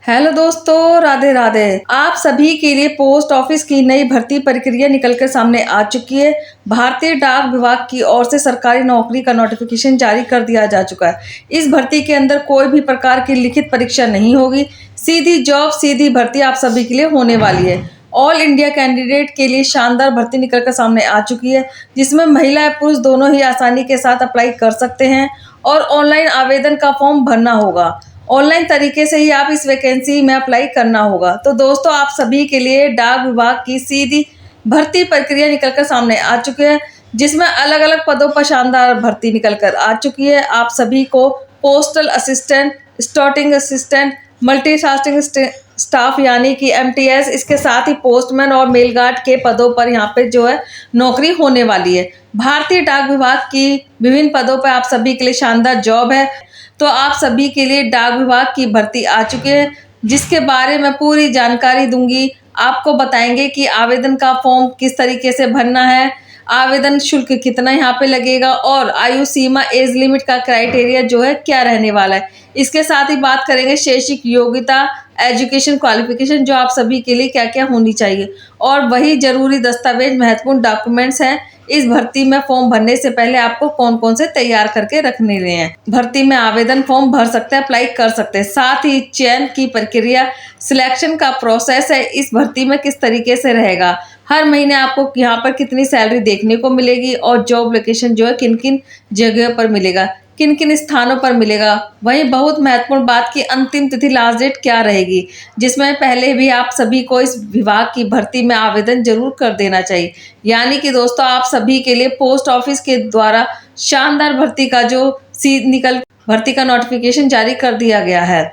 Hello दोस्तों, राधे राधे। आप सभी के लिए पोस्ट ऑफिस की नई भर्ती प्रक्रिया निकलकर सामने आ चुकी है। भारतीय डाक विभाग की ओर से सरकारी नौकरी का नोटिफिकेशन जारी कर दिया जा चुका है। इस भर्ती के अंदर कोई भी प्रकार की लिखित परीक्षा नहीं होगी। सीधी जॉब, सीधी भर्ती आप सभी के लिए होने वाली है। ऑल इंडिया कैंडिडेट के लिए शानदार भर्ती निकलकर सामने आ चुकी है, जिसमें महिला या पुरुष दोनों ही आसानी के साथ अप्लाई कर सकते हैं और ऑनलाइन आवेदन का फॉर्म भरना होगा। ऑनलाइन तरीके से ही आप इस वैकेंसी में अप्लाई करना होगा। तो दोस्तों, आप सभी के लिए डाक विभाग की सीधी भर्ती प्रक्रिया निकलकर सामने आ चुकी है, जिसमें अलग अलग पदों पर शानदार भर्ती निकलकर आ चुकी है। आप सभी को postal assistant, sorting assistant, multitasking staff यानी कि MTS, इसके साथ ही पोस्टमैन और मेल गार्ड के पदों पर यहाँ पे जो है नौकरी होने वाली है। भारतीय डाक विभाग की विभिन्न पदों पर आप सभी के लिए शानदार जॉब है। तो आप सभी के लिए डाक विभाग की भर्ती आ चुकी है, जिसके बारे में पूरी जानकारी दूंगी। आपको बताएंगे कि आवेदन का फॉर्म किस तरीके से भरना है, आवेदन शुल्क कितना यहाँ पे लगेगा और आयु सीमा, एज लिमिट का क्राइटेरिया जो है क्या रहने वाला है। इसके साथ ही बात करेंगे शैक्षिक योग्यता, एजुकेशन क्वालिफिकेशन जो आप सभी के लिए क्या क्या होनी चाहिए, और वही जरूरी दस्तावेज, महत्वपूर्ण डॉक्यूमेंट्स हैं। इस भर्ती में फॉर्म भरने से पहले आपको कौन कौन से तैयार करके रखने हैं। भर्ती में आवेदन फॉर्म भर सकते हैं, अप्लाई कर सकते हैं। साथ ही चयन की प्रक्रिया, सिलेक्शन का प्रोसेस है, इस भर्ती में किस तरीके से रहेगा, हर महीने आपको यहाँ पर कितनी सैलरी देखने को मिलेगी और जॉब लोकेशन जो है किन किन जगह पर मिलेगा, किन किन स्थानों पर मिलेगा। वहीं बहुत महत्वपूर्ण बात की अंतिम तिथि, लास्ट डेट क्या रहेगी, जिसमें पहले भी आप सभी को इस विभाग की भर्ती में आवेदन जरूर कर देना चाहिए। यानी कि दोस्तों, आप सभी के लिए पोस्ट ऑफिस के द्वारा शानदार भर्ती का जो भर्ती का नोटिफिकेशन जारी कर दिया गया है।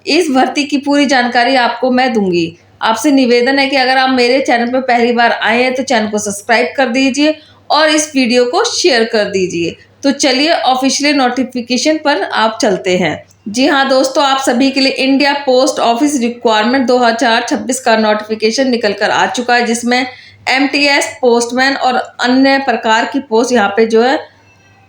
इस भर्ती की पूरी जानकारी आपको मैं दूंगी। आपसे निवेदन है कि अगर आप मेरे चैनल पर पहली बार आए हैं तो चैनल को सब्सक्राइब कर दीजिए और इस वीडियो को शेयर कर दीजिए। तो चलिए ऑफिशियल नोटिफिकेशन पर आप चलते हैं। जी हाँ दोस्तों, आप सभी के लिए इंडिया पोस्ट ऑफिस रिक्वायरमेंट 2026 का नोटिफिकेशन निकल कर आ चुका है, जिसमें MTS, पोस्टमैन और अन्य प्रकार की पोस्ट यहाँ पे जो है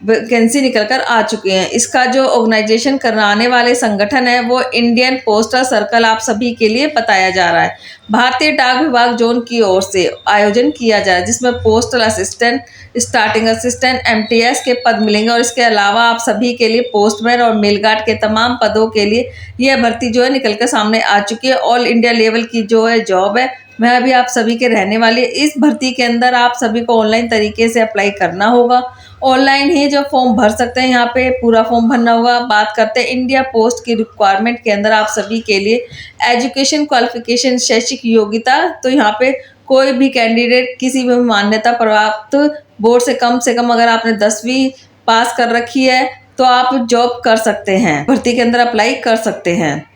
वैकेंसी निकल कर आ चुके हैं। इसका जो ऑर्गेनाइजेशन कराने वाले संगठन है वो इंडियन पोस्टल सर्कल आप सभी के लिए बताया जा रहा है। भारतीय डाक विभाग जोन की ओर से आयोजन किया जा रहा है, जिसमें postal assistant, starting assistant, MTS के पद मिलेंगे और इसके अलावा आप सभी के लिए पोस्टमैन और मेल गार्ड के तमाम पदों के लिए यह भर्ती जो है निकल कर सामने आ चुकी है। ऑल इंडिया लेवल की जो है जॉब है, वह अभी आप सभी के रहने वाली है। इस भर्ती के अंदर आप सभी को ऑनलाइन तरीके से अप्लाई करना होगा। ऑनलाइन ही जो फॉर्म भर सकते हैं, यहाँ पे पूरा फॉर्म भरना होगा। बात करते हैं इंडिया पोस्ट की रिक्वायरमेंट के अंदर आप सभी के लिए एजुकेशन क्वालिफिकेशन, शैक्षिक योग्यता, तो यहाँ पे कोई भी कैंडिडेट किसी भी मान्यता प्राप्त बोर्ड से कम अगर आपने 10वीं पास कर रखी है तो आप जॉब कर सकते हैं, भर्ती के अंदर अप्लाई कर सकते हैं।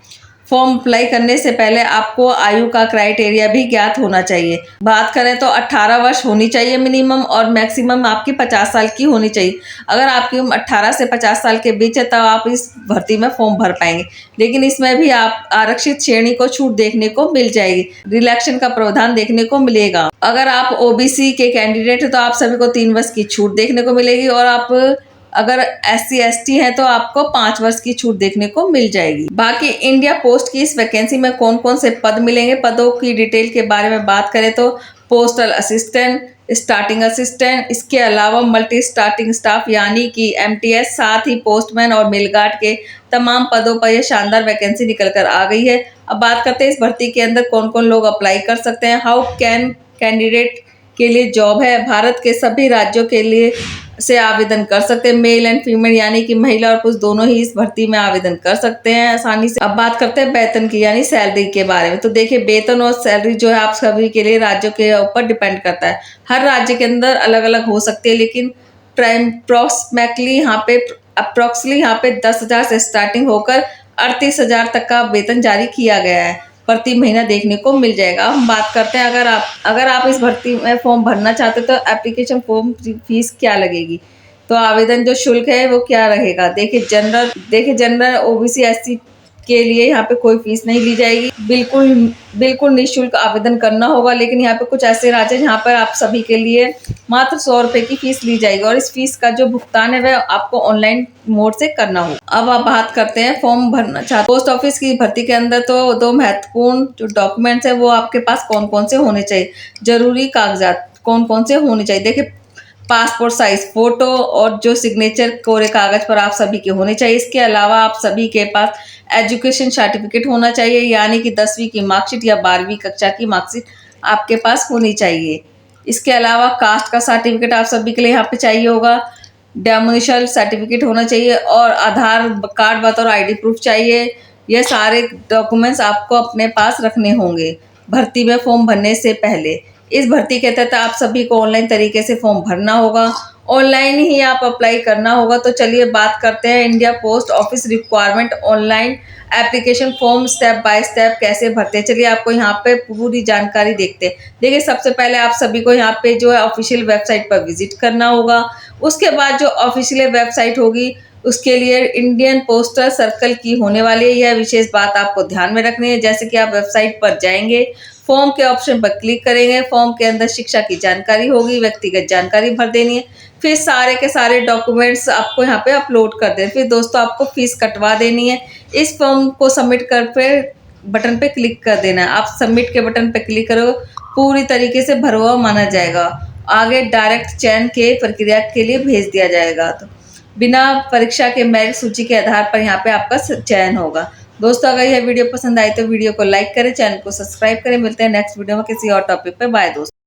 फॉर्म अप्लाई करने से पहले आपको आयु का क्राइटेरिया भी ज्ञात होना चाहिए। बात करें तो 18 वर्ष होनी चाहिए मिनिमम, और मैक्सिमम आपकी 50 साल की होनी चाहिए। अगर आपकी उम्र 18 से 50 साल के बीच है तब आप इस भर्ती में फॉर्म भर पाएंगे, लेकिन इसमें भी आप आरक्षित श्रेणी को छूट देखने को मिल जाएगी, रिलैक्सेशन का प्रावधान देखने को मिलेगा। अगर आप OBC के कैंडिडेट है तो आप सभी को 3 वर्ष की छूट देखने को मिलेगी, और आप अगर SC ST है तो आपको 5 वर्ष की छूट देखने को मिल जाएगी। बाकी इंडिया पोस्ट की इस वैकेंसी में कौन कौन से पद मिलेंगे, पदों की डिटेल के बारे में बात करें तो पोस्टल असिस्टेंट, स्टार्टिंग असिस्टेंट, इसके अलावा मल्टी स्टार्टिंग स्टाफ यानी कि MTS, साथ ही पोस्टमैन और मेल गार्ड के तमाम पदों पर यह शानदार वैकेंसी निकल कर आ गई है। अब बात करते हैं इस भर्ती के अंदर कौन कौन लोग अप्लाई कर सकते हैं। हाउ कैन कैंडिडेट के लिए जॉब है, भारत के सभी राज्यों के लिए से आवेदन कर सकते हैं। मेल एंड फीमेल यानी कि महिला और पुरुष दोनों ही इस भर्ती में आवेदन कर सकते हैं आसानी से। अब बात करते हैं वेतन की यानी सैलरी के बारे में। तो देखिए, वेतन और सैलरी जो है आप सभी के लिए राज्यों के ऊपर डिपेंड करता है। हर राज्य के अंदर अलग अलग हो सकती है, लेकिन अप्रोक्सीमेटली यहाँ पे 10,000 से स्टार्टिंग होकर 38,000 तक का वेतन जारी किया गया है, प्रति महीना देखने को मिल जाएगा। हम बात करते हैं अगर आप इस भर्ती में फॉर्म भरना चाहते हो तो एप्लीकेशन फॉर्म फीस क्या लगेगी, तो आवेदन जो शुल्क है वो क्या रहेगा। देखिए जनरल, OBC SC के लिए यहाँ पे कोई फीस नहीं ली जाएगी। बिल्कुल निःशुल्क आवेदन करना होगा। लेकिन यहाँ पे कुछ ऐसे राज्य जहाँ पर आप सभी के लिए मात्र 100 रुपए की फीस ली जाएगी और इस फीस का जो भुगतान है वह आपको ऑनलाइन मोड से करना होगा। अब आप बात करते हैं फॉर्म भरना चाहते पोस्ट ऑफिस की भर्ती के अंदर तो 2 महत्वपूर्ण जो डॉक्यूमेंट्स है वो आपके पास कौन कौन से होने चाहिए, जरूरी कागजात कौन कौन से होने चाहिए। देखिए, पासपोर्ट साइज फोटो और जो सिग्नेचर कोरे कागज पर आप सभी के होने चाहिए। इसके अलावा आप सभी के पास एजुकेशन सर्टिफिकेट होना चाहिए, यानी कि 10वीं की मार्कशीट या 12वीं कक्षा की मार्कशीट आपके पास होनी चाहिए। इसके अलावा कास्ट का सर्टिफिकेट आप सभी के लिए यहाँ पे चाहिए होगा, डोमिसाइल सर्टिफिकेट होना चाहिए और आधार कार्ड बतौर आईडी प्रूफ चाहिए। ये सारे डॉक्यूमेंट्स आपको अपने पास रखने होंगे भर्ती में फॉर्म भरने से पहले। इस भर्ती के तहत आप सभी को ऑनलाइन तरीके से फॉर्म भरना होगा, ऑनलाइन ही आप अप्लाई करना होगा। तो चलिए बात करते हैं India post office requirement online application form step by step कैसे भरते हैं। चलिए आपको यहाँ पे पूरी जानकारी देखते हैं। देखिए, सबसे पहले आप सभी को यहाँ पे जो है ऑफिशियल वेबसाइट पर विजिट करना होगा। उसके बाद जो ऑफिशियल वेबसाइट होगी उसके लिए इंडियन पोस्टल सर्कल की होने वाली है। यह विशेष बात आपको ध्यान में रखनी है। जैसे कि आप वेबसाइट पर जाएंगे, फॉर्म के ऑप्शन पर क्लिक करेंगे, फॉर्म के अंदर शिक्षा की जानकारी होगी, व्यक्तिगत जानकारी भर देनी है, फिर सारे के सारे डॉक्यूमेंट्स आपको यहाँ पे अपलोड कर दें। फिर दोस्तों आपको फीस कटवा देनी है। इस फॉर्म को सबमिट कर पे बटन पे क्लिक कर देना है। आप सबमिट के बटन पे क्लिक करो, पूरी तरीके से भरा हुआ माना जाएगा। आगे डायरेक्ट चयन के प्रक्रिया के लिए भेज दिया जाएगा। तो बिना परीक्षा के मेरिट सूची के आधार पर यहाँ पे आपका चयन होगा। दोस्तों, अगर यह वीडियो पसंद आई तो वीडियो को लाइक करें, चैनल को सब्सक्राइब करें। मिलते हैं नेक्स्ट वीडियो में किसी और टॉपिक पे। बाय दोस्तों।